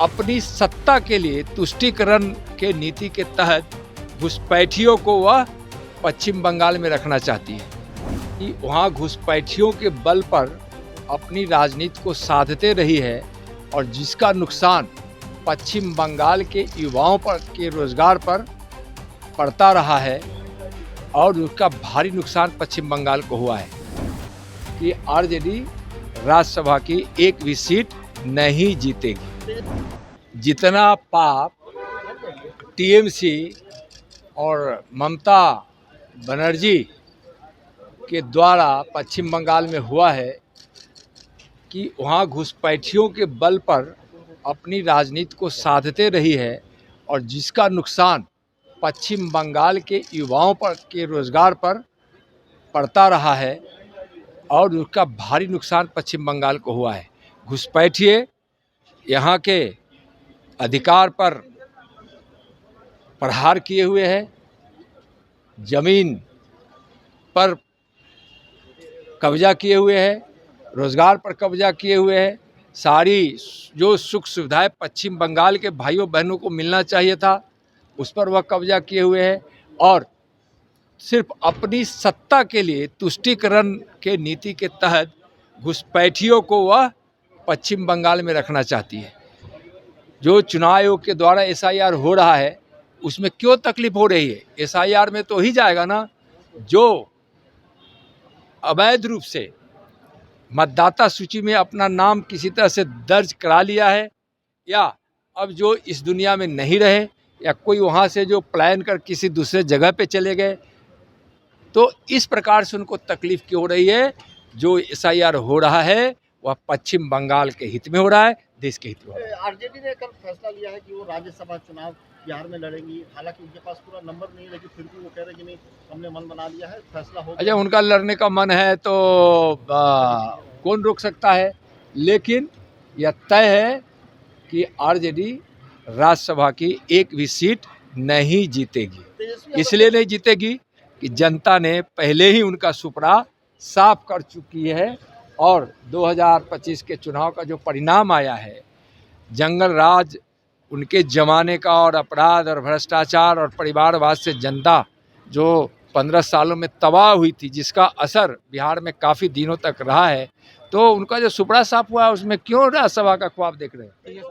अपनी सत्ता के लिए तुष्टीकरण के नीति के तहत घुसपैठियों को वह पश्चिम बंगाल में रखना चाहती है कि वहाँ घुसपैठियों के बल पर अपनी राजनीति को साधते रही है और जिसका नुकसान पश्चिम बंगाल के युवाओं पर के रोजगार पर पड़ता रहा है और उसका भारी नुकसान पश्चिम बंगाल को हुआ है कि आरजेडी राज्यसभा की एक भी सीट नहीं जीतेगी। जितना पाप टीएमसी और ममता बनर्जी के द्वारा पश्चिम बंगाल में हुआ है कि वहाँ घुसपैठियों के बल पर अपनी राजनीति को साधते रही है और जिसका नुकसान पश्चिम बंगाल के युवाओं पर के रोजगार पर पड़ता रहा है और उसका भारी नुकसान पश्चिम बंगाल को हुआ है। घुसपैठिए यहाँ के अधिकार पर प्रहार किए हुए हैं, जमीन पर कब्जा किए हुए हैं, रोजगार पर कब्जा किए हुए हैं। सारी जो सुख सुविधाएं पश्चिम बंगाल के भाइयों बहनों को मिलना चाहिए था उस पर वह कब्जा किए हुए हैं और सिर्फ अपनी सत्ता के लिए तुष्टीकरण के नीति के तहत घुसपैठियों को वह पश्चिम बंगाल में रखना चाहती है। जो चुनाव आयोग के द्वारा एसआईआर हो रहा है उसमें क्यों तकलीफ हो रही है? एसआईआर में तो ही जाएगा ना जो अवैध रूप से मतदाता सूची में अपना नाम किसी तरह से दर्ज करा लिया है या अब जो इस दुनिया में नहीं रहे या कोई वहाँ से जो प्लान कर किसी दूसरे जगह पे चले गए, तो इस प्रकार से उनको तकलीफ क्यों हो रही है? जो एसआईआर हो रहा है वह पश्चिम बंगाल के हित में हो रहा है, देश के हित में हो रहा है। आरजेडी ने कल फैसला लिया है कि वो राज्यसभा चुनाव बिहार में लड़ेंगी। हालांकि उनके पास पूरा नंबर नहीं है लेकिन फिर भी वो कह रहे हैं कि नहीं, हमने मन बना लिया है, फैसला हो। अच्छा, उनका लड़ने का मन है तो कौन रोक सकता है? लेकिन यह तय है कि आरजेडी राज्यसभा की एक भी सीट नहीं जीतेगी। इसलिए नहीं जीतेगी कि जनता ने पहले ही उनका सुपड़ा साफ कर चुकी है और 2025 के चुनाव का जो परिणाम आया है, जंगल राज उनके जमाने का और अपराध और भ्रष्टाचार और परिवारवाद से जनता जो 15 सालों में तबाह हुई थी, जिसका असर बिहार में काफ़ी दिनों तक रहा है, तो उनका जो सुपड़ा साफ हुआ है उसमें क्यों राज्यसभा का ख्वाब देख रहे हैं?